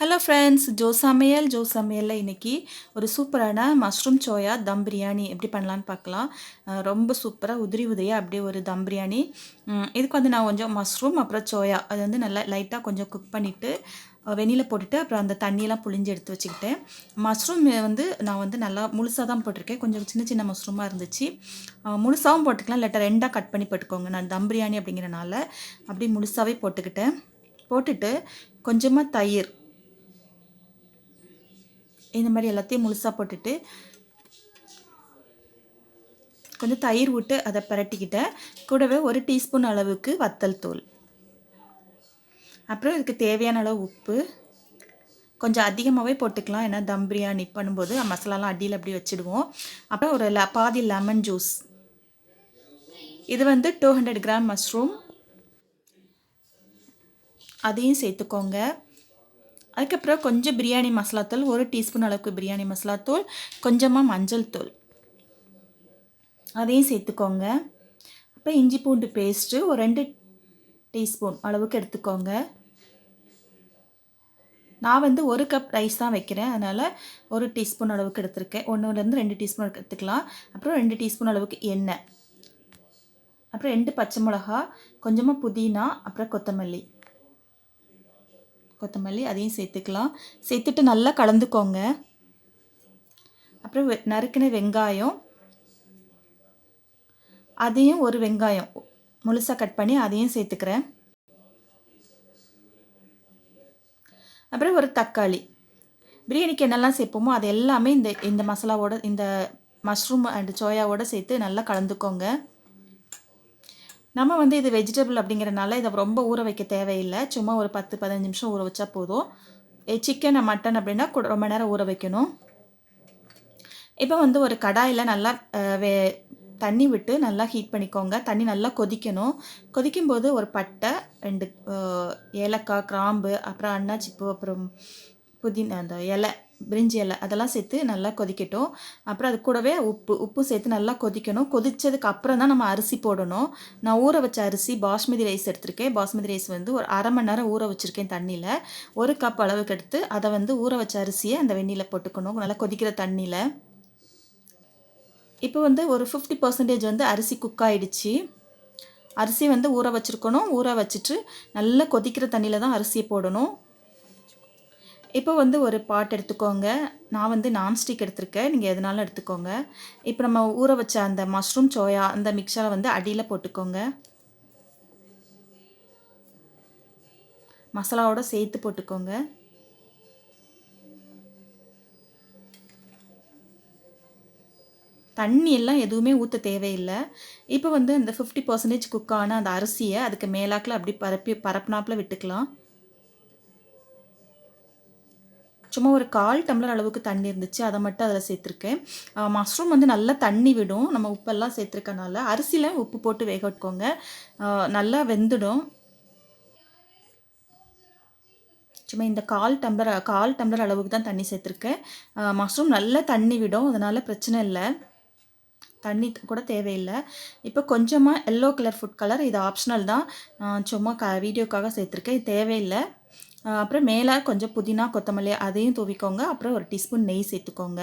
Hello friends, Joe சமையலில் இன்றைக்கி ஒரு சூப்பரான மஷ்ரூம் சோயா தம் பிரியாணி எப்படி பண்ணலான்னு பார்க்கலாம். ரொம்ப சூப்பராக உதிரி உதிரியாக அப்படியே ஒரு தம் பிரியாணி. இதுக்கு வந்து நான் கொஞ்சம் மஷ்ரூம் அப்புறம் சோயா அது வந்து நல்லா லைட்டாக கொஞ்சம் குக் பண்ணிவிட்டு வெந்நீரில் போட்டுட்டு அப்புறம் அந்த தண்ணியெல்லாம் புழிஞ்சு எடுத்து வச்சுக்கிட்டேன். மஷ்ரூம் வந்து நான் வந்து நல்லா முழுசாக தான் போட்டிருக்கேன். கொஞ்சம் சின்ன சின்ன மஷ்ரூமாக இருந்துச்சு. முழுசாகவும் போட்டுக்கலாம், இல்லாட்டா ரெண்டாக கட் பண்ணி போட்டுக்கோங்க. நான் தம் பிரியாணி அப்படிங்கிறனால அப்படியே முழுசாகவே போட்டுக்கிட்டேன். போட்டுட்டு கொஞ்சமாக தயிர் இந்த மாதிரி எல்லாத்தையும் முழுசாக போட்டுட்டு கொஞ்சம் தயிர் விட்டு அதை பரட்டிக்கிட்டேன். கூடவே 1 டீஸ்பூன் அளவுக்கு வத்தல் தூள், அப்புறம் இதுக்கு தேவையான அளவு உப்பு கொஞ்சம் அதிகமாகவே போட்டுக்கலாம். ஏன்னா தம் பிரியாணி பண்ணும்போது மசாலாலாம் அடியில் அப்படி வச்சுடுவோம். அப்புறம் ஒரு பாதி லெமன் ஜூஸ். இது வந்து 200 கிராம் மஷ்ரூம், அதையும் சேர்த்துக்கோங்க. அதுக்கப்புறம் கொஞ்சம் பிரியாணி மசாலாத்தூள், 1 டீஸ்பூன் அளவுக்கு பிரியாணி மசாலாத்தூள், கொஞ்சமாக மஞ்சள் தூள் அதையும் சேர்த்துக்கோங்க. அப்புறம் இஞ்சி பூண்டு பேஸ்ட்டு ஒரு 2 டீஸ்பூன் அளவுக்கு எடுத்துக்கோங்க. நான் வந்து 1 கப் ரைஸ் தான் வைக்கிறேன், அதனால் 1 டீஸ்பூன் அளவுக்கு எடுத்திருக்கேன். 1லேருந்து 2 டீஸ்பூன் எடுத்துக்கலாம். அப்புறம் 2 டீஸ்பூன் அளவுக்கு எண்ணெய், அப்புறம் 2 பச்சை மிளகா, கொஞ்சமாக புதினா, அப்புறம் கொத்தமல்லி அதையும் சேர்த்துக்கலாம். சேர்த்துட்டு நல்லா கலந்துக்கோங்க. அப்புறம் நறுக்கின வெங்காயம், அதையும் ஒரு வெங்காயம் முழுசாக கட் பண்ணி அதையும் சேர்த்துக்கிறேன். அப்புறம் ஒரு தக்காளி. பிரியாணிக்கு என்னெல்லாம் சேர்ப்போமோ அது எல்லாமே இந்த மசாலாவோட இந்த மஷ்ரூம் அண்ட் சோயாவோட சேர்த்து நல்லா கலந்துக்கோங்க. நம்ம வந்து இது வெஜிடபிள் அப்படிங்கிறனால இதை ரொம்ப ஊற வைக்க தேவையில்லை. சும்மா ஒரு 10-15 நிமிஷம் ஊற வச்சா போதும். சிக்கன் மட்டன் அப்படின்னா ரொம்ப நேரம் ஊற வைக்கணும். இப்போ வந்து ஒரு கடாயில் நல்லா தண்ணி விட்டு நல்லா ஹீட் பண்ணிக்கோங்க. தண்ணி நல்லா கொதிக்கணும். கொதிக்கும்போது ஒரு பட்டை, 2 ஏலக்காய், கிராம்பு, அப்புறம் அன்னாச்சிப்பூ, அப்புறம் புதினா, அந்த இலை, பிரிஞ்சி இலை அதெல்லாம் சேர்த்து நல்லா கொதிக்கட்டும். அப்புறம் அது கூடவே உப்பும் சேர்த்து நல்லா கொதிக்கணும். கொதித்ததுக்கு அப்புறம் தான் நம்ம அரிசி போடணும். நான் ஊற வச்ச அரிசி பாஸ்மதி ரைஸ் எடுத்திருக்கேன். பாஸ்மதி ரைஸ் வந்து ஒரு அரை மணி நேரம் ஊற வச்சுருக்கேன் தண்ணியில். 1 கப் அளவுக்கு எடுத்து அதை வந்து ஊற வச்ச அரிசியை அந்த வெந்நீரில் போட்டுக்கணும், நல்லா கொதிக்கிற தண்ணியில். இப்போ வந்து ஒரு 50% வந்து அரிசி குக் ஆகிடுச்சு. அரிசி வந்து ஊற வச்சுருக்கணும். ஊற வச்சுட்டு நல்லா கொதிக்கிற தண்ணியில் தான் அரிசியை போடணும். இப்போ வந்து ஒரு பாட் எடுத்துக்கோங்க. நான் வந்து நான்ஸ்டிக் எடுத்திருக்கேன், நீங்கள் எதுனாலும் எடுத்துக்கோங்க. இப்போ நம்ம ஊற வச்ச அந்த மஷ்ரூம் சோயா அந்த மிக்சரை வந்து அடியில் போட்டுக்கோங்க. மசாலாவோட சேர்த்து போட்டுக்கோங்க. தண்ணி எல்லாம் எதுவுமே ஊற்ற தேவையில்லை. இப்போ வந்து இந்த 50% குக் ஆன அந்த அரிசியை அதுக்கு மேலாக்கில் அப்படி பரப்புனாப்பில் விட்டுக்கலாம். சும்மா ஒரு 1/4 டம்ளர் அளவுக்கு தண்ணி இருந்துச்சு, அதை மட்டும் அதில் சேர்த்துருக்கேன். மஷ்ரூம் வந்து நல்லா தண்ணி விடும், நம்ம உப்பெல்லாம் சேர்த்துருக்கனால. அரிசியில் உப்பு போட்டு வேக விட்டுக்கோங்க, நல்லா வெந்துடும். சும்மா இந்த 1/4 டம்ளர் அளவுக்கு தான் தண்ணி சேர்த்துருக்கேன். மஷ்ரூம் நல்லா தண்ணி விடும், அதனால் பிரச்சனை இல்லை, தண்ணி கூட தேவையில்லை. இப்போ கொஞ்சமாக எல்லோ கலர் ஃபுட் கலர், இது ஆப்ஷனல் தான், சும்மா வீடியோக்காக சேர்த்துருக்கேன், இது தேவையில்லை. அப்புறம் மேலே கொஞ்சம் புதினா, கொத்தமல்லி அதையும் தூவிக்கோங்க. அப்புறம் 1 டீஸ்பூன் நெய் சேர்த்துக்கோங்க.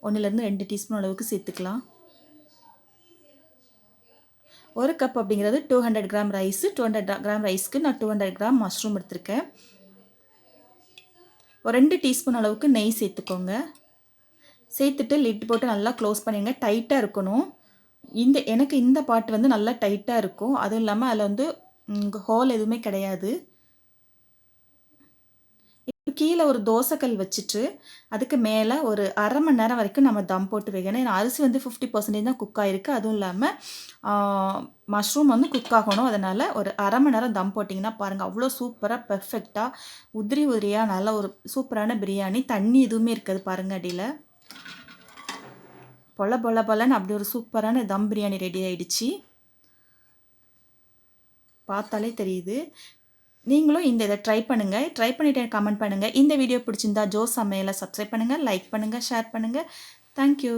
1லேருந்து 2 டீஸ்பூன் அளவுக்கு சேர்த்துக்கலாம். 1 கப் அப்படிங்கிறது 200 கிராம் ரைஸு. 200 கிராம் ரைஸ்க்கு நான் 200 கிராம் மஷ்ரூம் எடுத்திருக்கேன். ஒரு 2 டீஸ்பூன் அளவுக்கு நெய் சேர்த்துக்கோங்க. சேர்த்துட்டு லிட் போட்டு நல்லா க்ளோஸ் பண்ணிடுங்க. டைட்டாக இருக்கணும். எனக்கு இந்த பாட்டு வந்து நல்லா டைட்டாக இருக்கும். அதுவும் இல்லாமல் அதில் வந்து ஹோல் எதுவுமே கிடையாது. இப்போ கீழே ஒரு தோசைக்கல் வச்சுட்டு அதுக்கு மேலே ஒரு அரை மணி நேரம் வரைக்கும் நம்ம தம் போட்டு வைக்கணும். ஏன்னா அரிசி வந்து 50% தான் குக் ஆகிருக்கு. அதுவும் இல்லாமல் மஷ்ரூம் வந்து குக் ஆகணும். அதனால் ஒரு அரை மணி நேரம் தம் போட்டிங்கன்னா பாருங்கள், அவ்வளோ சூப்பராக பெர்ஃபெக்டாக உதிரி உதிரியாக நல்ல ஒரு சூப்பரான பிரியாணி. தண்ணி எதுவுமே இருக்காது பாருங்கள் அடியில். பொல அப்படி ஒரு சூப்பரான தம் பிரியாணி ரெடி ஆகிடுச்சு. பார்த்தாலே தெரியுது. நீங்களும் இதை ட்ரை பண்ணுங்கள். ட்ரை பண்ணிவிட்டு கமெண்ட் பண்ணுங்கள். இந்த வீடியோ பிடிச்சிருந்தா ஜோ சமையலை சப்ஸ்கிரைப் பண்ணுங்கள், லைக் பண்ணுங்கள், ஷேர் பண்ணுங்கள். தேங்க்யூ.